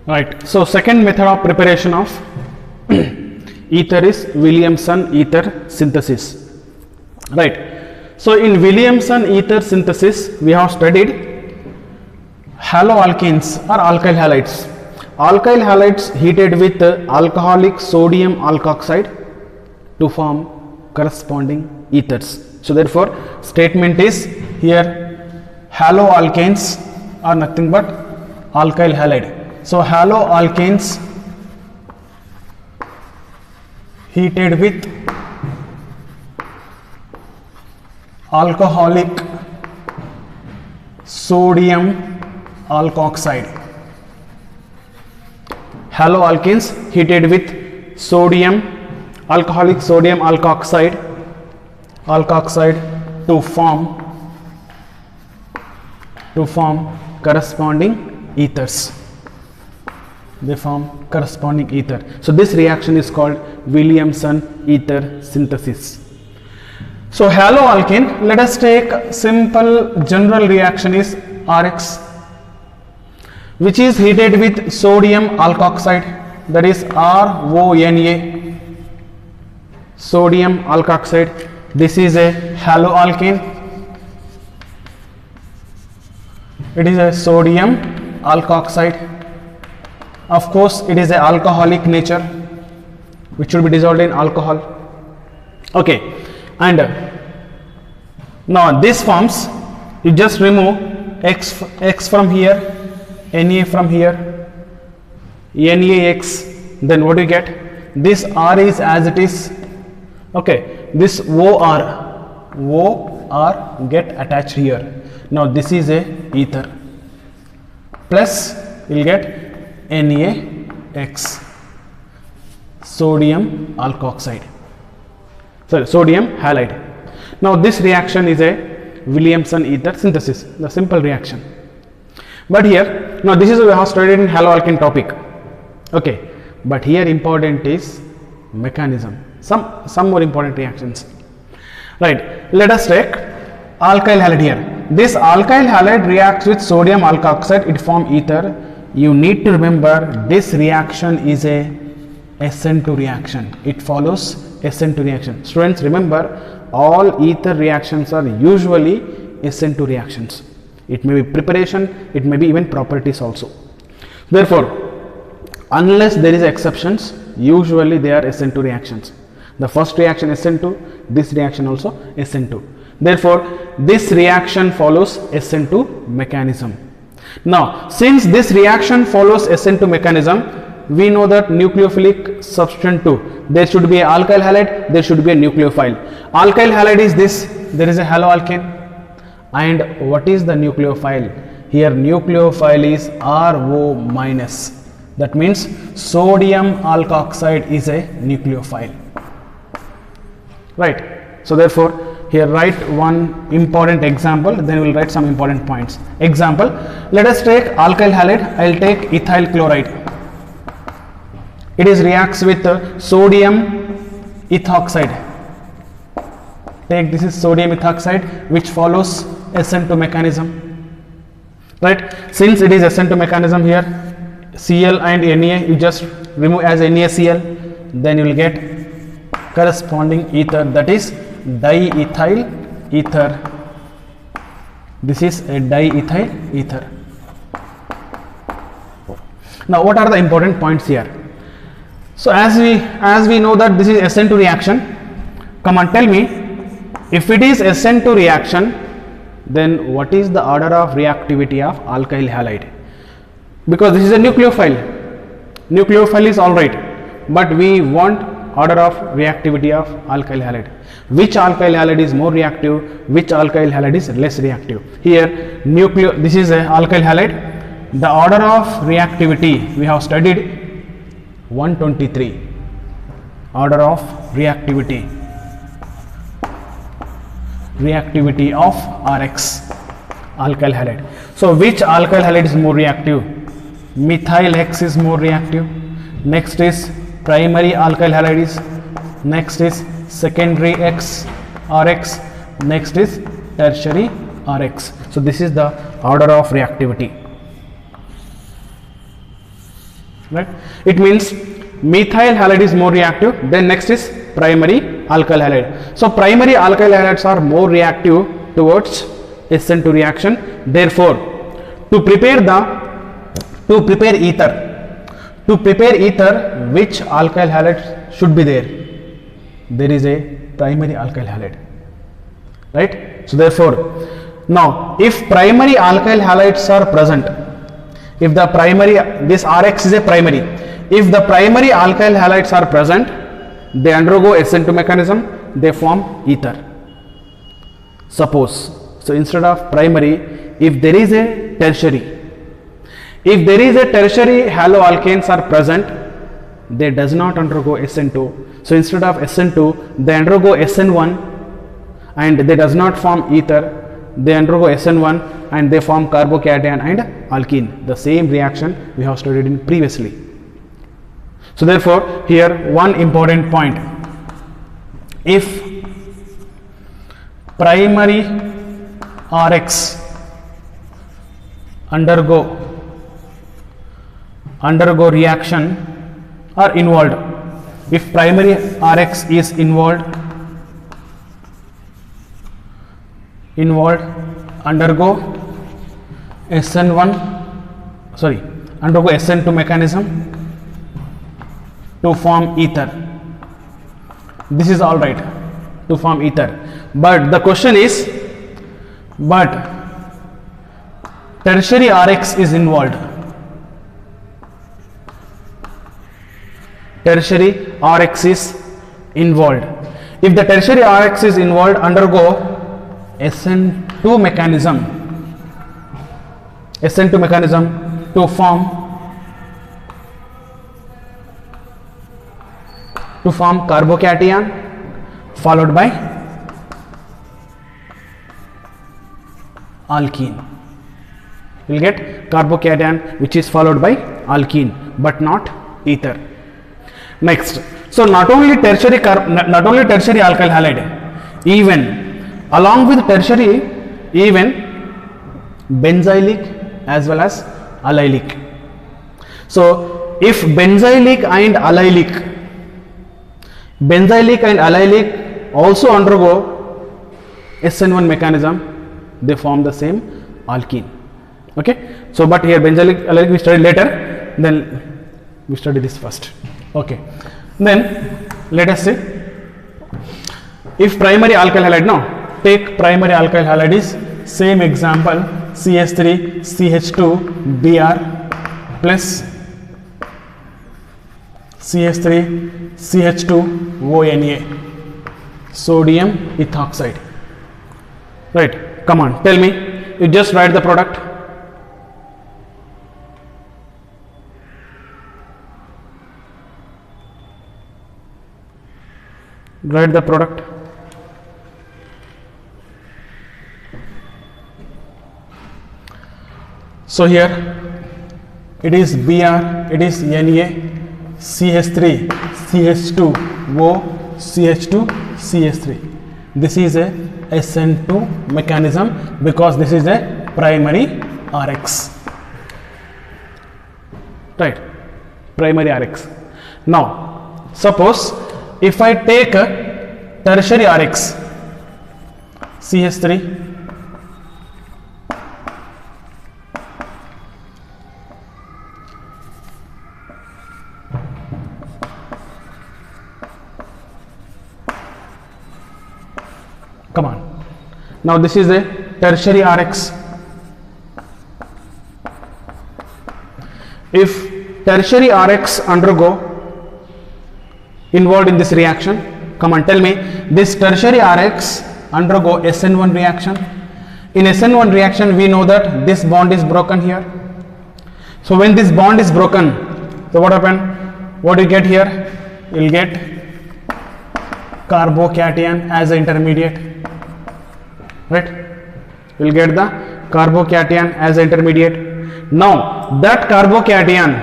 Right. So second method of preparation of ether is Williamson ether synthesis. Right. So in Williamson ether synthesis, we have studied haloalkenes or alkyl halides. Alkyl halides heated with alcoholic sodium alkoxide to form corresponding ethers. So therefore, statement is here haloalkanes are nothing but alkyl halide. So haloalkanes heated with alcoholic sodium alkoxide. Haloalkenes heated with alcoholic sodium alkoxide to form corresponding ethers. They form corresponding ether. So this reaction is called Williamson ether synthesis. So haloalkane, let us take simple general reaction is RX, which is heated with sodium alkoxide, that is RONA, sodium alkoxide. This is a haloalkane. It is a sodium alkoxide. Of course, it is a alcoholic nature, which should be dissolved in alcohol. Okay, and now this forms, you just remove X from here, Na from here, NaX, then what do you get? This R is as it is. Okay, this OR get attached here. Now this is a ether, plus you will get NaX, sodium alkoxide, sorry, sodium halide. Now this reaction is a Williamson ether synthesis, the simple reaction. But here, now this is we have studied in haloalkane topic. Okay, but here important is mechanism, some more important reactions. Right, let us take alkyl halide here. This alkyl halide reacts with sodium alkoxide, it forms ether. You need to remember this reaction is a SN2 reaction. It follows SN2 reaction. Students, remember all ether reactions are usually SN2 reactions. It may be preparation, it may be even properties also. Therefore, unless there is exceptions, usually they are SN2 reactions. The first reaction SN2, this reaction also SN2. Therefore, this reaction follows SN2 mechanism. Now, since this reaction follows SN2 mechanism, we know that nucleophilic substituent 2, there should be an alkyl halide, there should be a nucleophile. Alkyl halide is this, there is a haloalkane, and what is the nucleophile? Here nucleophile is RO minus, that means sodium alkoxide is a nucleophile, right? So therefore, here write one important example, then we will write some important points. Example, let us take alkyl halide, I will take ethyl chloride. It is reacts with sodium ethoxide. Take this is sodium ethoxide, which follows SN2 mechanism. Right, since it is SN2 mechanism, here Cl and Na you just remove as NaCl, then you will get corresponding ether, that is diethyl ether. This is a diethyl ether. Now what are the important points here? So as we know that this is SN2 reaction, come on, tell me, if it is SN2 reaction, then what is the order of reactivity of alkyl halide? Because this is a nucleophile. Nucleophile is alright, but we want order of reactivity of alkyl halide. Which alkyl halide is more reactive, which alkyl halide is less reactive? Here this is a alkyl halide. The order of reactivity we have studied 123. Order of reactivity of RX, alkyl halide. So which alkyl halide is more reactive? Methyl X is more reactive. Next is primary alkyl halide is, next is secondary X RX, next is tertiary RX. So this is the order of reactivity. right? It means methyl halide is more reactive. Then next is primary alkyl halide. So primary alkyl halides are more reactive towards SN2 reaction. Therefore, to prepare ether, which alkyl halide should be there? There is a primary alkyl halide, right? So therefore, now if primary alkyl halides are present, if the primary, this Rx is a primary, if the primary alkyl halides are present, they undergo SN2 mechanism, they form ether. Suppose, so instead of primary, if there is a tertiary, haloalkanes are present, they does not undergo SN2. So instead of SN2, they undergo SN1, and they does not form ether, they undergo SN1 and they form carbocation and alkene. The same reaction we have studied in previously. So therefore, here one important point: if primary Rx undergo reaction or involved, if primary Rx is involved, undergo SN2 mechanism to form ether. This is all right, to form ether. But the question is, tertiary Rx is involved. Tertiary Rx is involved. If the tertiary Rx is involved, undergo SN2 mechanism to form carbocation followed by alkene. You will get carbocation which is followed by alkene, but not ether. Next, so not only tertiary alkyl halide, even along with tertiary, even benzylic as well as allylic. So if benzylic and allylic also undergo SN1 mechanism, they form the same alkene. Okay, so but here benzylic, allylic we study later, then we study this first. Okay, then let us see, if primary alkyl halide, now take primary alkyl halide is same example, CH3 CH2 Br plus CH3 CH2 ONA, sodium ethoxide, right? Come on, tell me, you just write the product. Write the product. So here it is Br, it is Na, CH3 CH2 O, CH2 CH3. This is a SN2 mechanism because this is a primary Rx, right? Primary Rx. Now suppose if I take a tertiary Rx, CH3 come on, now this is a tertiary Rx. If tertiary Rx undergo involved in this reaction, come on, tell me, this tertiary Rx undergo SN1 reaction. In SN1 reaction we know that this bond is broken here. So when this bond is broken, so what happened? What you get here? You will get carbocation as an intermediate, right? You will get the carbocation as an intermediate. Now that carbocation,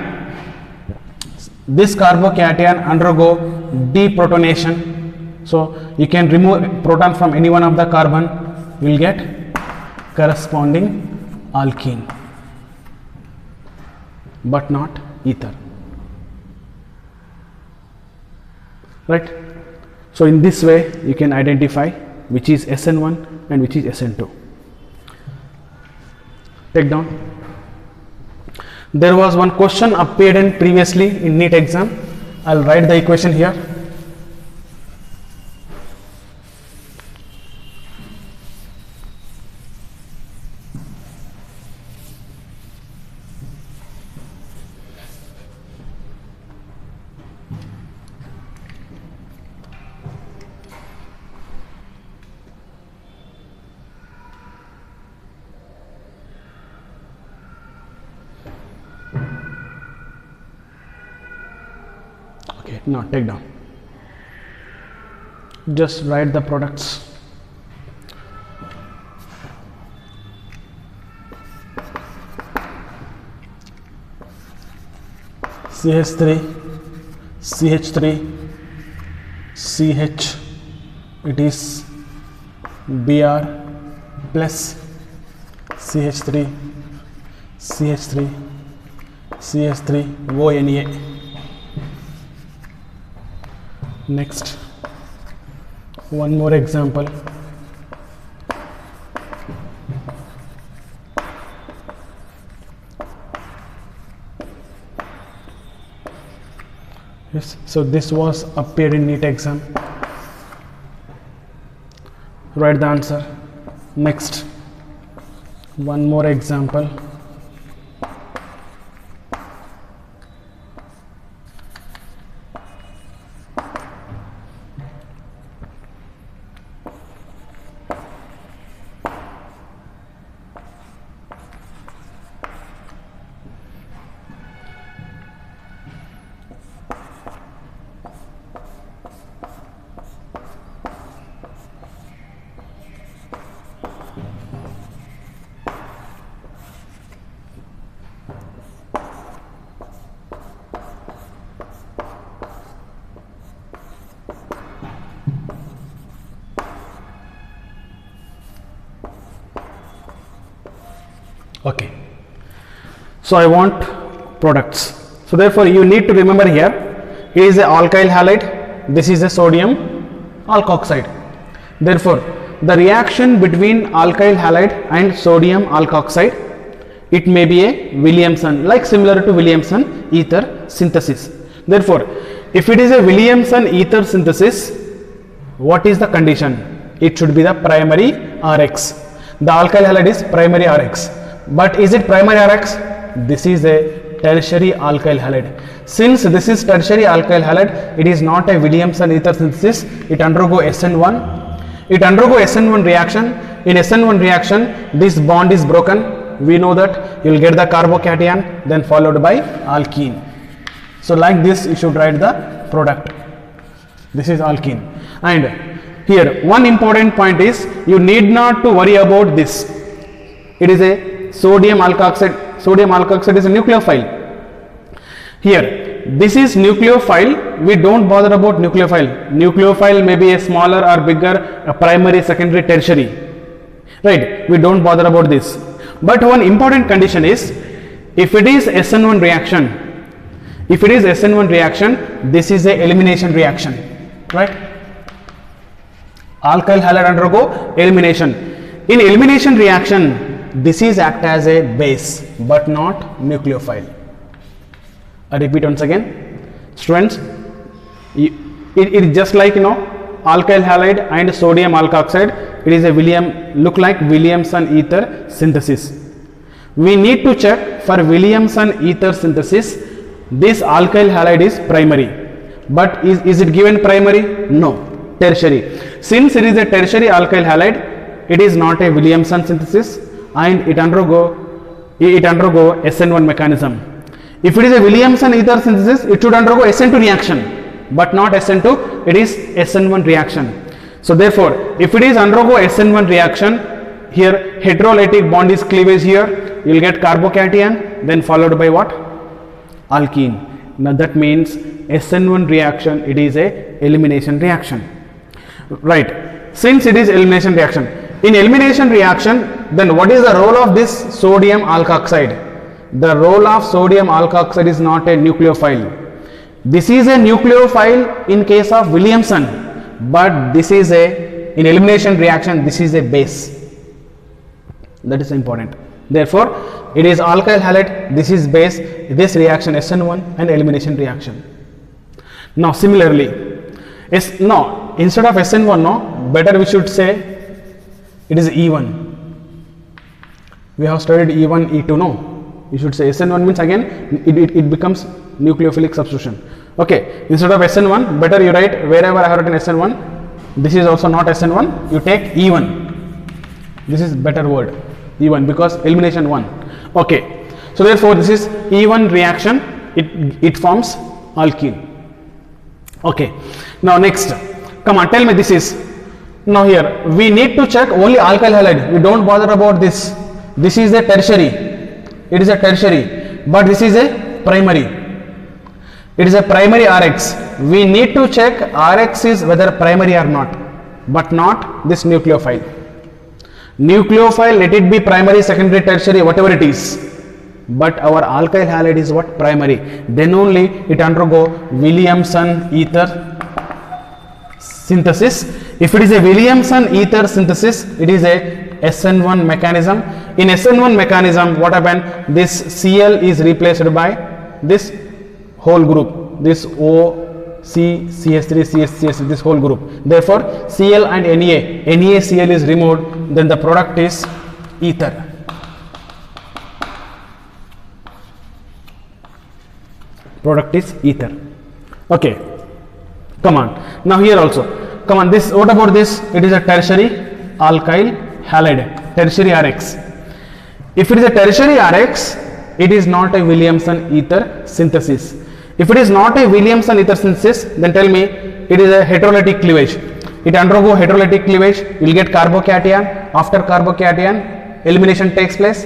this carbocation undergo deprotonation. So you can remove proton from any one of the carbon, you will get corresponding alkene, but not ether. right? So in this way you can identify which is SN1 and which is SN2. Take down. There was one question appeared in previously in NEET exam. I'll write the equation here. Okay, now take down. Just write the products. CH3, CH3, CH, it is Br plus CH3, CH3, CH3, ONA. Next, one more example. Yes, so this was appeared in NEET exam. Write the answer. Next, one more example. Okay, so I want products. So therefore you need to remember here, it is a alkyl halide, this is a sodium alkoxide. Therefore the reaction between alkyl halide and sodium alkoxide, it may be a Williamson, like similar to Williamson ether synthesis. Therefore if it is a Williamson ether synthesis, what is the condition? It should be the primary Rx. The alkyl halide is primary Rx. But is it primary Rx? This is a tertiary alkyl halide. Since this is tertiary alkyl halide, it is not a Williamson ether synthesis. It undergo SN1. It undergo SN1 reaction. In SN1 reaction, this bond is broken. We know that you will get the carbocation, then followed by alkene. So like this, you should write the product. This is alkene. And here, one important point is you need not to worry about this. It is a sodium alkoxide. Sodium alkoxide is a nucleophile. Here, this is nucleophile. We don't bother about nucleophile. Nucleophile may be a smaller or bigger, a primary, secondary, tertiary. Right? We don't bother about this. But one important condition is, if it is SN1 reaction, this is a elimination reaction. Right? Alkyl halide undergo elimination. In elimination reaction, this is act as a base but not nucleophile. I repeat once again, students, it is just like alkyl halide and sodium alkoxide. It is a look like Williamson ether synthesis. We need to check for Williamson ether synthesis. This alkyl halide is primary, but is it given primary? No, tertiary. Since it is a tertiary alkyl halide, it is not a Williamson synthesis, and it undergo SN1 mechanism. If it is a Williamson ether synthesis, it should undergo SN2 reaction, but not SN2, it is SN1 reaction. So therefore, if it is undergo SN1 reaction, here heterolytic bond is cleavage here, you will get carbocation, then followed by what? Alkene. Now that means SN1 reaction, it is a elimination reaction. Right. Since it is elimination reaction, in elimination reaction, then what is the role of this sodium alkoxide? The role of sodium alkoxide is not a nucleophile. This is a nucleophile in case of Williamson, but this is a, in elimination reaction, this is a base. That is important. Therefore, it is alkyl halide, this is base, this reaction SN1 and elimination reaction. Now similarly, instead of SN1, no, better we should say it is E1. We have studied E1, E2, no. You should say SN1 means again it becomes nucleophilic substitution. Okay, instead of SN1, better you write wherever I have written SN1, this is also not SN1, you take E1. This is better word, E1, because elimination 1. Okay, so therefore this is E1 reaction, it forms alkene. Okay, now next, come on, tell me this is, now here we need to check only alkyl halide, we don't bother about this. This is a tertiary, it is a tertiary, but this is a primary. It is a primary Rx. We need to check Rx is whether primary or not, but not this nucleophile. Nucleophile, let it be primary, secondary, tertiary, whatever it is. But our alkyl halide is what? Primary. Then only it undergo Williamson ether synthesis. If it is a Williamson ether synthesis, it is a SN1 mechanism. In SN1 mechanism, what happened? This Cl is replaced by this whole group, this O, C, CS3, CS, this whole group. Therefore, Cl and NaCl is removed, then the product is ether. Product is ether. Okay, come on. Now here also, come on, this, what about this? It is a tertiary alkyl halide, tertiary Rx. If it is a tertiary Rx, it is not a Williamson ether synthesis. If it is not a Williamson ether synthesis, then tell me it is a heterolytic cleavage. It undergo heterolytic cleavage, you will get carbocation. After carbocation, elimination takes place.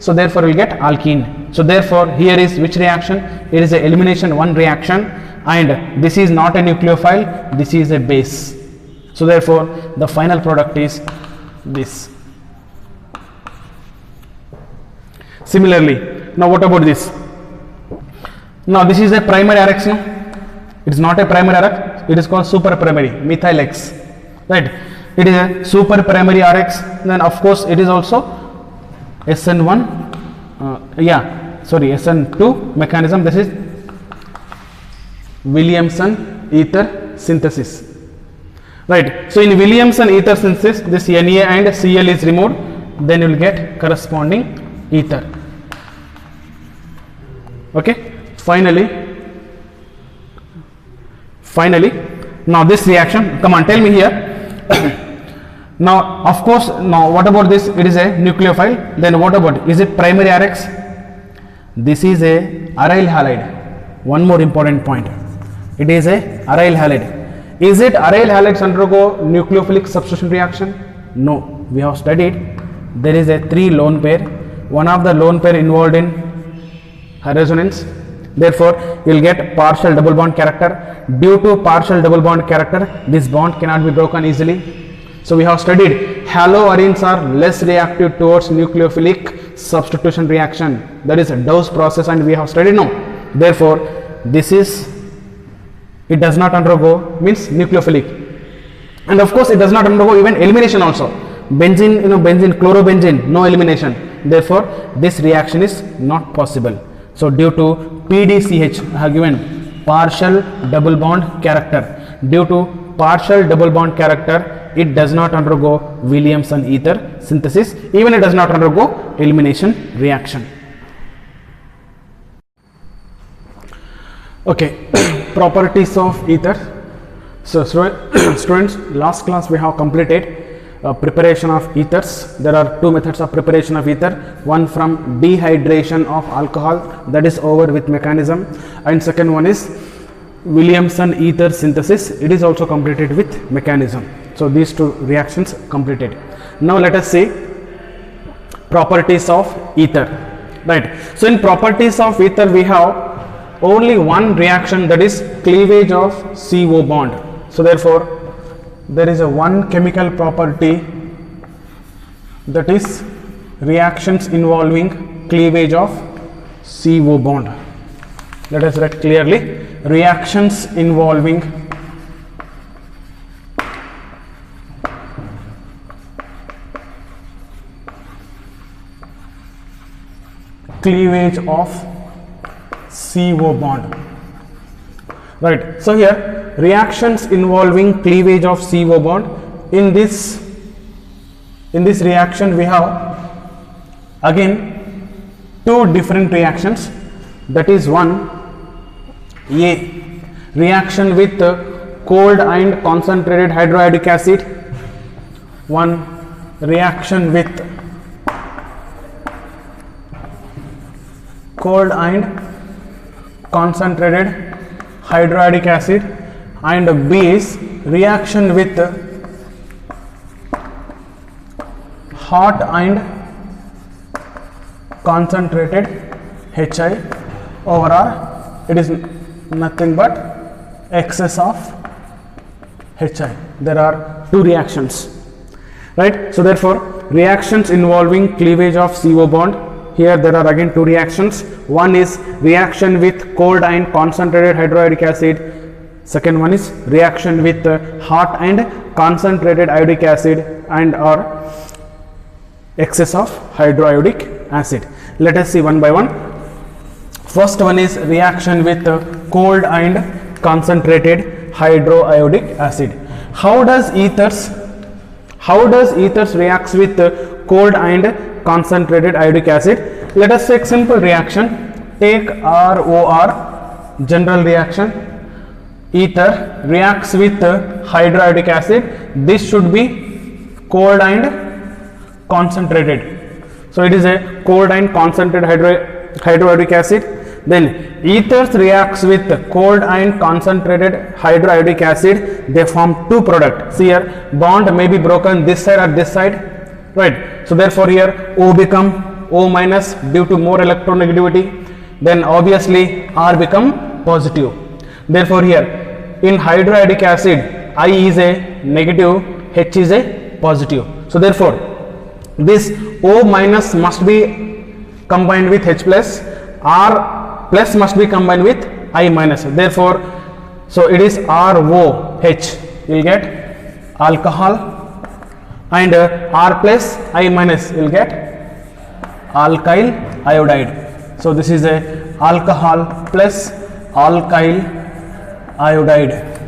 So therefore, you will get alkene. So therefore, here is which reaction? It is a elimination 1 reaction, and this is not a nucleophile, this is a base. So therefore, the final product is this. Similarly, now what about this? Now this is a primary Rx, no? It is not a primary Rx, it is called super primary, methyl X, right? It is a super primary Rx, then of course it is also SN1, SN2 mechanism, this is Williamson ether synthesis, right? So in Williamson ether synthesis, this Na and Cl is removed, then you will get corresponding ether. Okay, finally, now this reaction, come on, tell me here. Now of course, now what about this? It is a nucleophile, then what about, is it primary Rx? This is a aryl halide. One more important point, it is a aryl halide. Is it aryl halides undergo nucleophilic substitution reaction? No, we have studied there is a 3 lone pair, one of the lone pair involved in resonance. Therefore, you will get partial double bond character. Due to partial double bond character, this bond cannot be broken easily. So we have studied haloarenes are less reactive towards nucleophilic substitution reaction. That is a Dow's process, and we have studied now. Therefore, this is, it does not undergo, means nucleophilic, and of course it does not undergo even elimination also. Benzene, benzene, chlorobenzene, no elimination. Therefore, this reaction is not possible. So due to PDCH, I have given partial double bond character. Due to partial double bond character, it does not undergo Williamson ether synthesis. Even it does not undergo elimination reaction. Okay, properties of ether. So students, last class we have completed preparation of ethers. There are 2 methods of preparation of ether. One from dehydration of alcohol, that is over with mechanism, and second one is Williamson ether synthesis. It is also completed with mechanism. So these 2 reactions completed. Now let us see properties of ether, right? So in properties of ether we have only one reaction, that is cleavage of CO bond. So therefore, there is a one chemical property, that is reactions involving cleavage of CO bond. Let us write clearly. Reactions involving cleavage of CO bond. Right. So here reactions involving cleavage of CO bond. In this reaction we have again two different reactions. That is one A, reaction with cold and concentrated hydroiodic acid. One reaction with cold and concentrated hydroiodic acid, and B is reaction with hot and concentrated HI over R. It is nothing but excess of HI. There are two reactions, right? So therefore reactions involving cleavage of CO bond. Here there are again two reactions. One is reaction with cold and concentrated hydroiodic acid. Second one is reaction with hot and concentrated iodic acid and or excess of hydroiodic acid. Let us see one by one. First one is reaction with cold and concentrated hydroiodic acid. How does ethers reacts with cold and concentrated iodic acid? Let us take simple reaction. Take ROR, general reaction. Ether reacts with hydroiodic acid. This should be cold and concentrated. So it is a cold and concentrated hydroiodic acid. Then ethers reacts with cold and concentrated hydroiodic acid. They form two products. See here, bond may be broken this side or this side, right? So therefore here O become O minus due to more electronegativity. Then obviously R become positive. Therefore here in hydroiodic acid I is a negative, H is a positive. So therefore this O minus must be combined with H plus, R plus must be combined with I minus. Therefore so it is ROH. You will get alcohol, and R plus I minus will get alkyl iodide. So this is a alcohol plus alkyl iodide.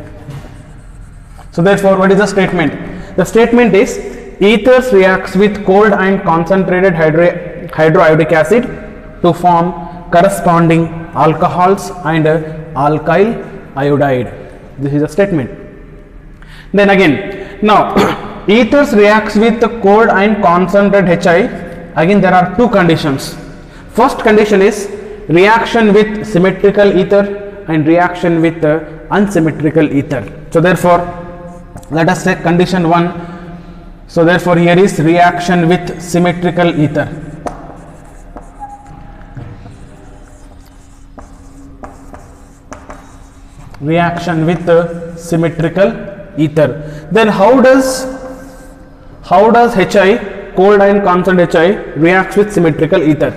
So therefore what is the statement? The statement is ethers reacts with cold and concentrated hydroiodic acid to form corresponding alcohols and alkyl iodide. This is a statement. Then again, now ethers reacts with cold and concentrated HI. Again there are two conditions. First condition is reaction with symmetrical ether and reaction with unsymmetrical ether. So therefore let us take condition 1. So therefore here is reaction with symmetrical ether. Reaction with symmetrical ether. Then how does HI, cold and concentrated HI, reacts with symmetrical ether?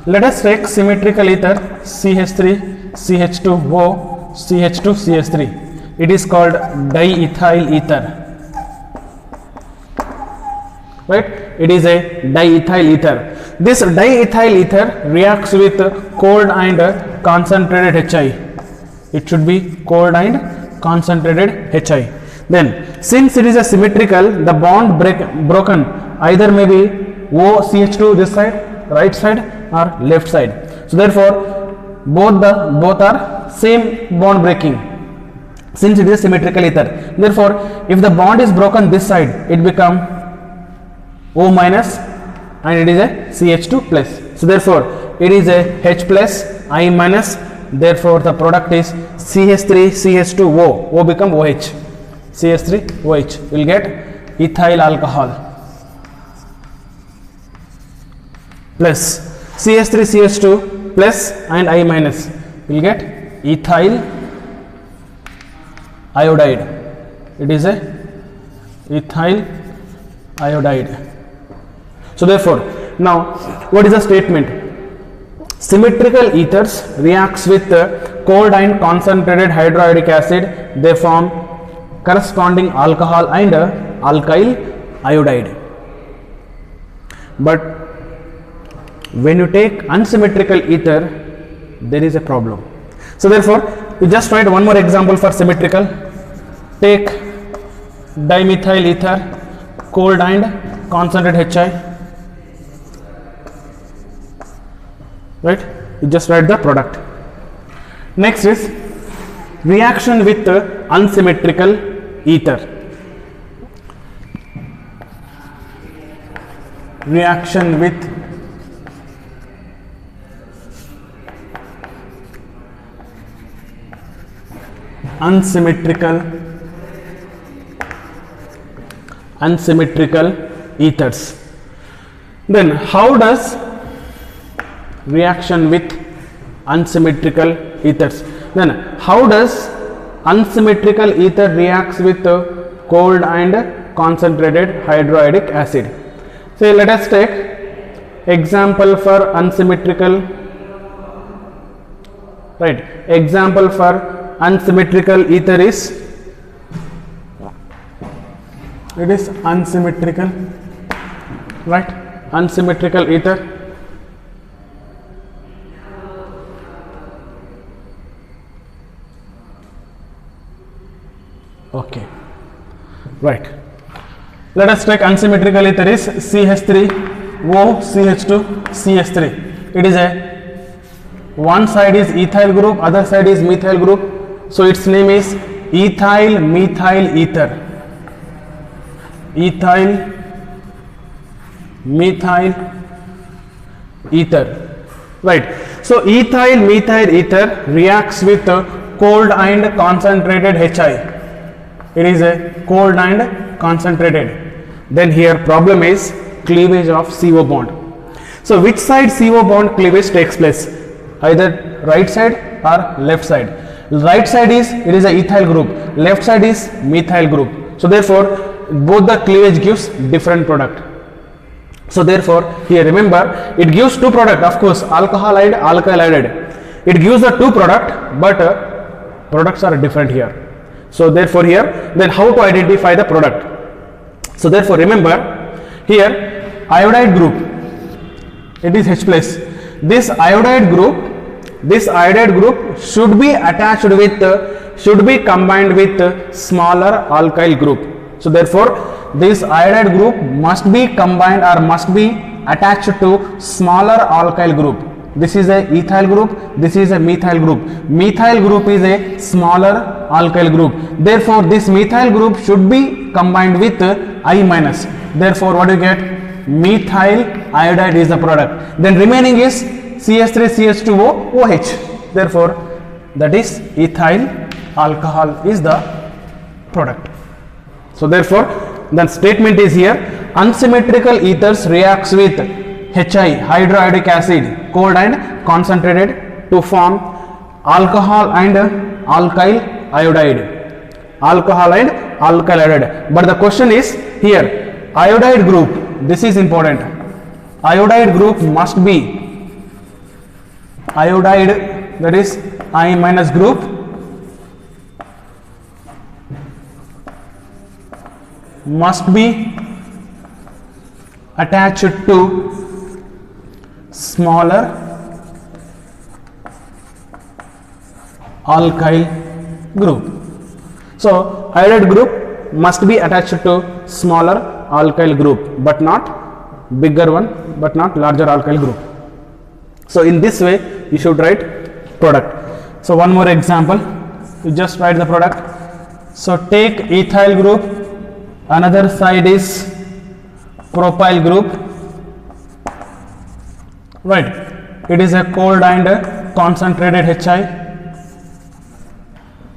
Let us take symmetrical ether CH3, CH2O, CH2, CH3. It is called diethyl ether. Right? It is a diethyl ether. This diethyl ether reacts with cold and concentrated HI. It should be cold and concentrated HI. Then since it is a symmetrical, the bond broken either may be OCH2 this side, right side or left side. So therefore both are same bond breaking since it is symmetrical ether. Therefore if the bond is broken this side, it become O minus and it is a CH2 plus. So therefore it is a H plus I minus. Therefore the product is CH3 CH2O. O become OH. CH3 OH will get ethyl alcohol plus CH3 CH2 plus and I minus will get ethyl iodide. It is a ethyl iodide. So therefore now what is the statement? Symmetrical ethers reacts with cold and concentrated hydroiodic acid. They form corresponding alcohol and alkyl iodide. But when you take unsymmetrical ether, there is a problem. So therefore, you just write one more example for symmetrical. Take dimethyl ether, cold and concentrated HI. Right? You just write the product. Next is reaction with unsymmetrical ether. Reaction with unsymmetrical ethers. Then how does reaction with unsymmetrical ethers? Then how does unsymmetrical ether reacts with cold and concentrated hydroiodic acid? So let us take example for unsymmetrical, right? Example for unsymmetrical ether is, it is unsymmetrical, right? Unsymmetrical ether. Okay, right. Let us take unsymmetrical ether is CH3O CH2 CH3. It is a, one side is ethyl group, other side is methyl group. So its name is ethyl methyl ether. Ethyl methyl ether. Right. So ethyl methyl ether reacts with cold and concentrated HI. It is a cold and concentrated. Then here problem is cleavage of CO bond. So which side CO bond cleavage takes place? Either right side or left side. Right side is, it is a ethyl group. Left side is methyl group. So therefore both the cleavage gives different product. So therefore here remember, it gives two product, of course, alcohol and alkyl iodide. It gives the two product, but products are different here. So therefore here, then how to identify the product? So therefore remember here iodide group, it is H plus. This iodide group should be attached with, should be combined with smaller alkyl group. So therefore this iodide group must be combined or must be attached to smaller alkyl group. This is a ethyl group, this is a methyl group. Methyl group is a smaller alkyl group. Therefore this methyl group should be combined with I minus. Therefore what do you get? Methyl iodide is the product. Then remaining is CH3 CH2O OH. Therefore that is ethyl alcohol is the product. So therefore the statement is here, unsymmetrical ethers reacts with HI, hydroiodic acid, cold and concentrated to form alcohol and alkyl iodide. Alcohol and alkyl iodide. But the question is here, iodide group, this is important. Iodide group must be, iodide, that is I minus group, must be attached to smaller alkyl group. So iodide group must be attached to smaller alkyl group, but not bigger one, but not larger alkyl group. So in this way you should write product. So one more example, you just write the product. So take ethyl group, another side is propyl group. Right, it is a cold and concentrated HI.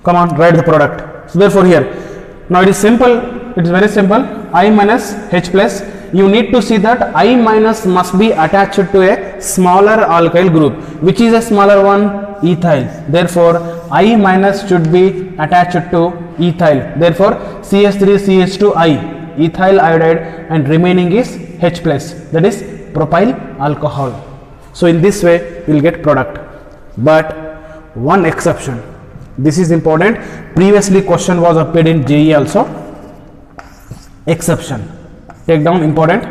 Come on, write the product. So therefore here, now it is simple, it is very simple, I minus H plus. You need to see that I minus must be attached to a smaller alkyl group. Which is a smaller one? Ethyl. Therefore I minus should be attached to ethyl. Therefore CH3 CH2I, ethyl iodide, and remaining is H plus, that is propyl alcohol. So in this way you will get product. But one exception, this is important, previously question was appeared in JEE also. Exception, take down, important.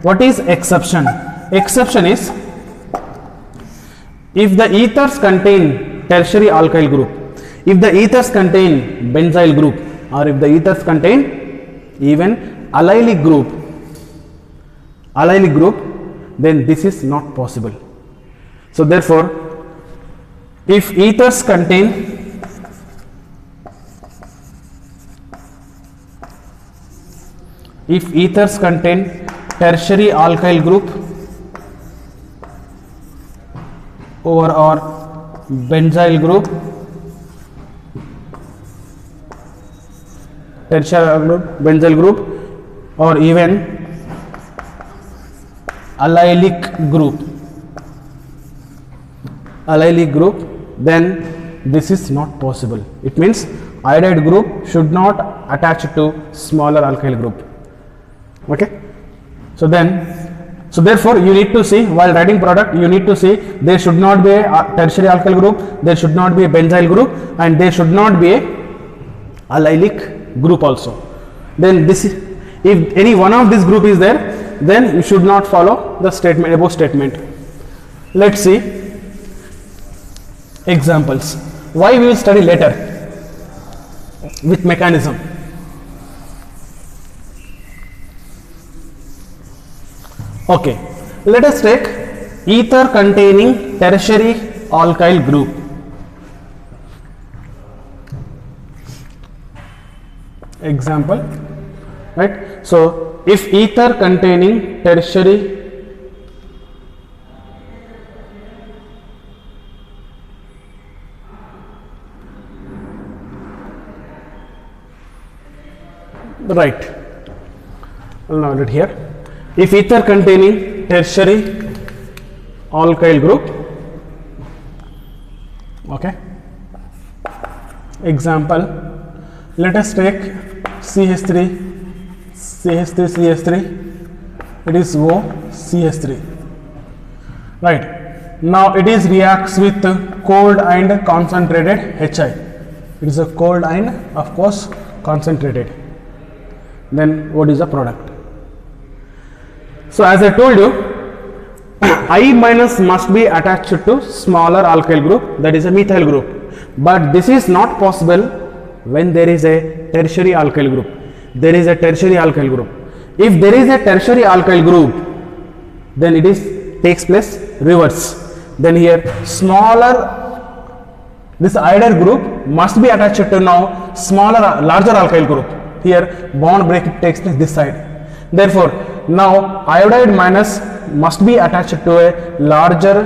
What is exception? Exception is if the ethers contain tertiary alkyl group, if the ethers contain benzyl group, or if the ethers contain even allylic group, then this is not possible. So therefore, if ethers contain tertiary alkyl group or benzyl group, tertiary group, benzyl group, or even allylic group, then this is not possible. It means iodide group should not attach to smaller alkyl group. Okay, so therefore you need to see, while writing product, you need to see there should not be a tertiary alkyl group, there should not be a benzyl group, and there should not be a allylic group also. Then this is, if any one of this group is there, then you should not follow the statement, above statement. Let's see examples. Why we will study later with mechanism. Okay, let us take ether containing tertiary alkyl group. Example, right? So if ether containing tertiary right, I'll now write here. If ether containing tertiary alkyl group, okay. Example, let us take CH3, CH3, it is OCH3, right. Now it is reacts with cold and concentrated HI. It is a cold and of course concentrated. Then what is the product? So as I told you, I minus must be attached to smaller alkyl group, that is a methyl group, but this is not possible when there is a tertiary alkyl group. There is a tertiary alkyl group. If there is a tertiary alkyl group, then it is takes place reverse. Then here smaller, this iodide group must be attached to now larger alkyl group. Here bond break takes place this side. Therefore, now iodide minus must be attached to a larger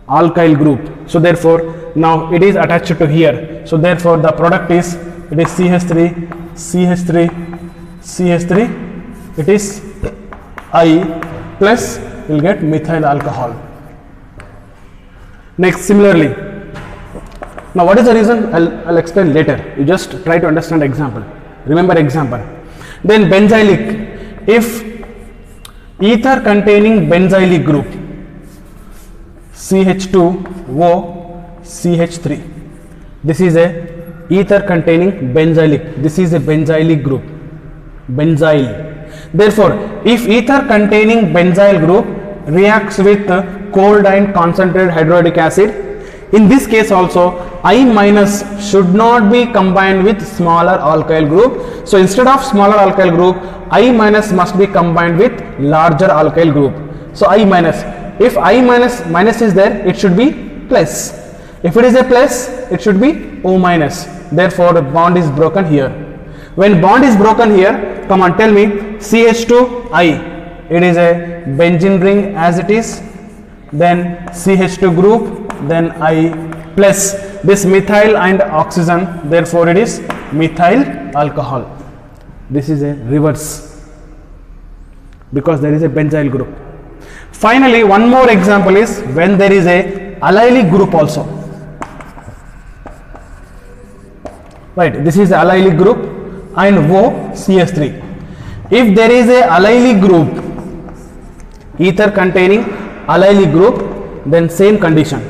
alkyl group. So therefore, now it is attached to here. So therefore, the product is, it is CH3, CH3, CH3. It is I plus you will get methyl alcohol. Next, similarly. Now, what is the reason? I'll explain later. You just try to understand example. Remember example. Then benzylic. If ether containing benzylic group CH2O CH3, this is a ether containing benzylic, this is a benzylic group, benzyl. Therefore, if ether containing benzyl group reacts with cold and concentrated hydrochloric acid, in this case also I minus should not be combined with smaller alkyl group. So instead of smaller alkyl group, I minus must be combined with larger alkyl group. So I minus, if I minus is there, it should be plus. If it is a plus, it should be O minus. Therefore, the bond is broken here. When bond is broken here, come on, tell me, CH2I, it is a benzene ring as it is, then CH2 group, then I plus this methyl and oxygen, therefore it is methyl alcohol. This is a reverse because there is a benzyl group. Finally, one more example is when there is a allylic group also. Right, this is the allylic group and OCH3. If there is a allylic group, ether containing allylic group, then same condition.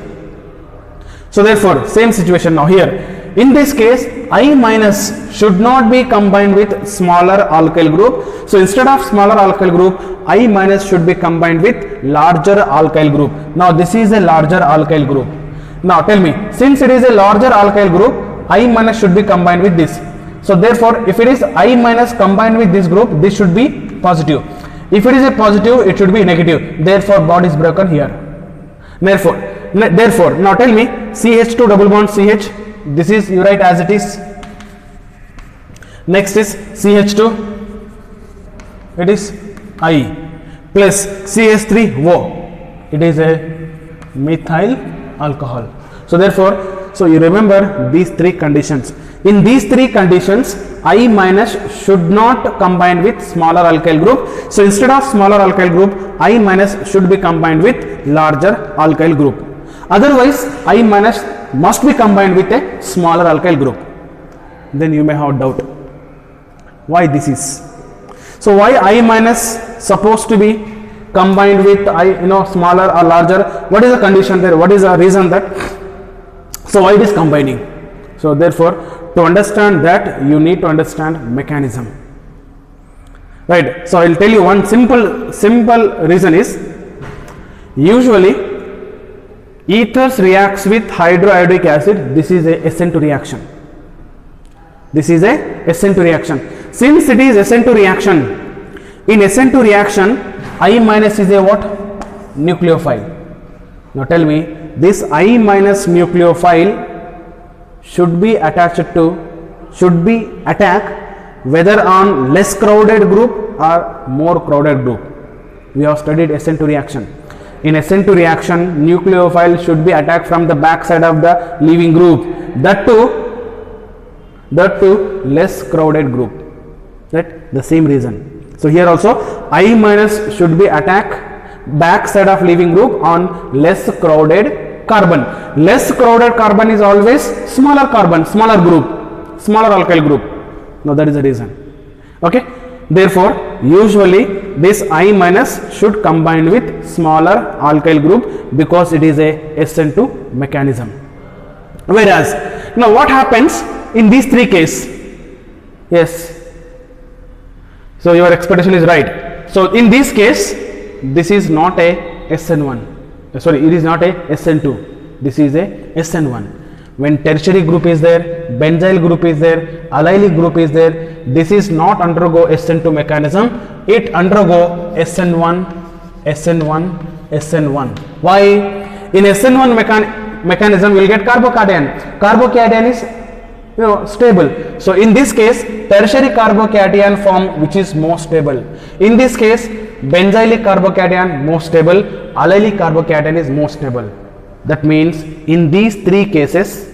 So therefore same situation now here. In this case, I minus should not be combined with smaller alkyl group. So instead of smaller alkyl group, I minus should be combined with larger alkyl group. Now this is a larger alkyl group. Now tell me, since it is a larger alkyl group, I minus should be combined with this. So therefore, if it is I minus combined with this group, this should be positive. If it is a positive, it should be negative. Therefore, bond is broken here. Therefore, now tell me, CH2 double bond CH. This is you write as it is. Next is CH2. It is I plus CH3O. It is a methyl alcohol. So therefore, so you remember these three conditions. In these three conditions, I minus should not combine with smaller alkyl group. So instead of smaller alkyl group, I minus should be combined with larger alkyl group. Otherwise, I minus must be combined with a smaller alkyl group. Then you may have doubt why this is. So why I minus supposed to be combined with smaller or larger? What is the condition there? What is the reason that? So why it is combining? So therefore, to understand that, you need to understand mechanism, right? So I will tell you one simple reason is, usually ethers reacts with hydroiodic acid. This is a SN2 reaction. This is a SN2 reaction. Since it is SN2 reaction, in SN2 reaction, I minus is a what? Nucleophile. Now tell me, this I minus nucleophile should be attacked whether on less crowded group or more crowded group. We have studied SN2 reaction. In SN2 reaction, nucleophile should be attacked from the back side of the leaving group. That too less crowded group. Right? The same reason. So here also, I minus should be attacked back side of leaving group on less crowded carbon. Less crowded carbon is always smaller carbon, smaller group, smaller alkyl group. Now that is the reason. Okay. Therefore, usually this I minus should combine with smaller alkyl group because it is a SN2 mechanism. Whereas, now what happens in these three cases? Yes. So your expectation is right. So in this case, this is not a SN1. Sorry, it is not a SN2. This is a SN1. When tertiary group is there, benzyl group is there, allylic group is there, this is not undergo SN2 mechanism. It undergo SN1, SN1, SN1. Why? In SN1 mechanism, you will get carbocation. Carbocation is stable. So in this case, tertiary carbocation form which is more stable. In this case, benzylic carbocation more stable, allylic carbocation is more stable. That means in these three cases,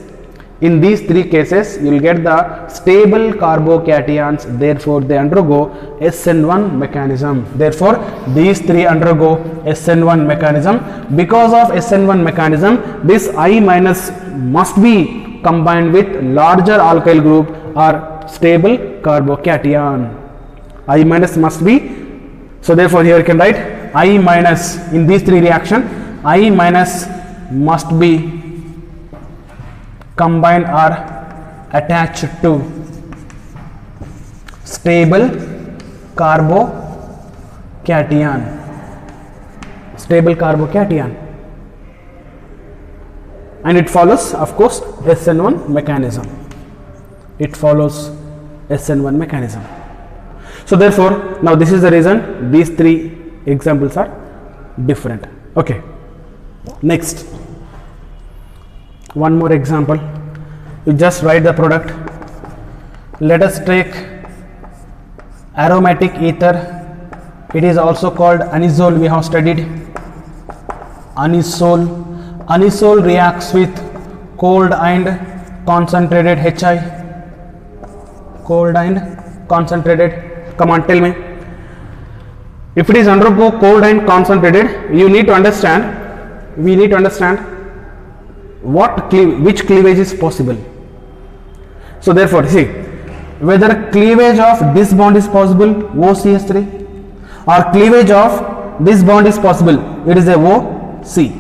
you will get the stable carbocations. Therefore, they undergo SN1 mechanism. Therefore, these three undergo SN1 mechanism. Because of SN1 mechanism, this I minus must be combined with larger alkyl group or stable carbocation. I minus must be. So therefore, here you can write I minus in these three reactions. I minus must be combined or attached to stable carbocation. Stable carbocation. And it follows, of course, SN1 mechanism. It follows SN1 mechanism. So therefore, now this is the reason these three examples are different. Okay. Next, one more example. You just write the product. Let us take aromatic ether. It is also called anisole. We have studied anisole. Anisole reacts with cold and concentrated HI. Cold and concentrated. Come on, tell me. If it is undergo cold and concentrated, you need to understand. We need to understand which cleavage is possible. So therefore, see, whether cleavage of this bond is possible, OCH3, or cleavage of this bond is possible, it is a O C.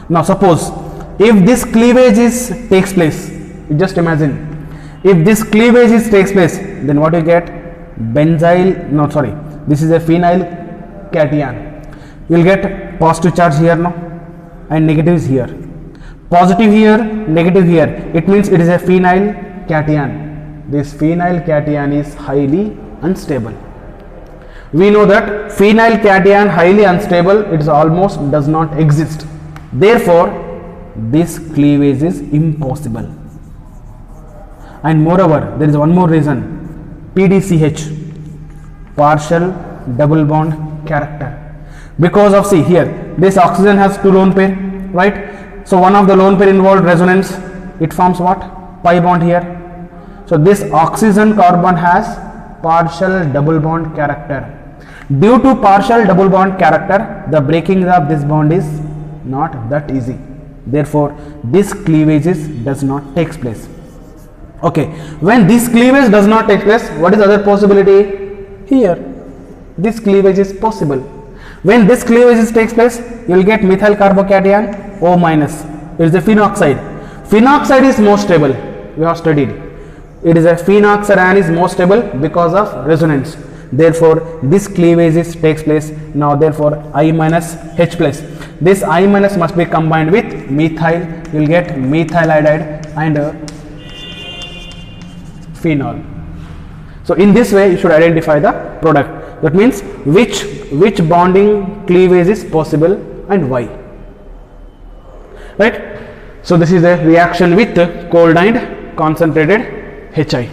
Now suppose if this cleavage takes place, you just imagine, if this cleavage takes place, then what you get? Benzyl, no sorry, this is a phenyl cation. You will get positive charge here now and negatives here. Positive here, negative here. It means it is a phenyl cation. This phenyl cation is highly unstable. We know that phenyl cation highly unstable, it is almost does not exist. Therefore, this cleavage is impossible. And moreover, there is one more reason, PDCH, partial double bond character. Because of, see here, this oxygen has two lone pair, right? So one of the lone pair involved resonance, it forms what? Pi bond here. So this oxygen carbon has partial double bond character. Due to partial double bond character, the breaking of this bond is not that easy. Therefore, this cleavage does not take place. Okay, when this cleavage does not take place, what is the other possibility? Here, this cleavage is possible. When this cleavage takes place, you will get methyl carbocation O minus. It is a phenoxide. Phenoxide is more stable. We have studied. It is a phenoxide and is more stable because of resonance. Therefore, this cleavage takes place. Now, therefore, I minus H plus. This I minus must be combined with methyl. You will get methyl iodide and phenol. So, in this way, you should identify the product. That means which bonding cleavage is possible and why. Right. So, this is a reaction with cold and concentrated HI.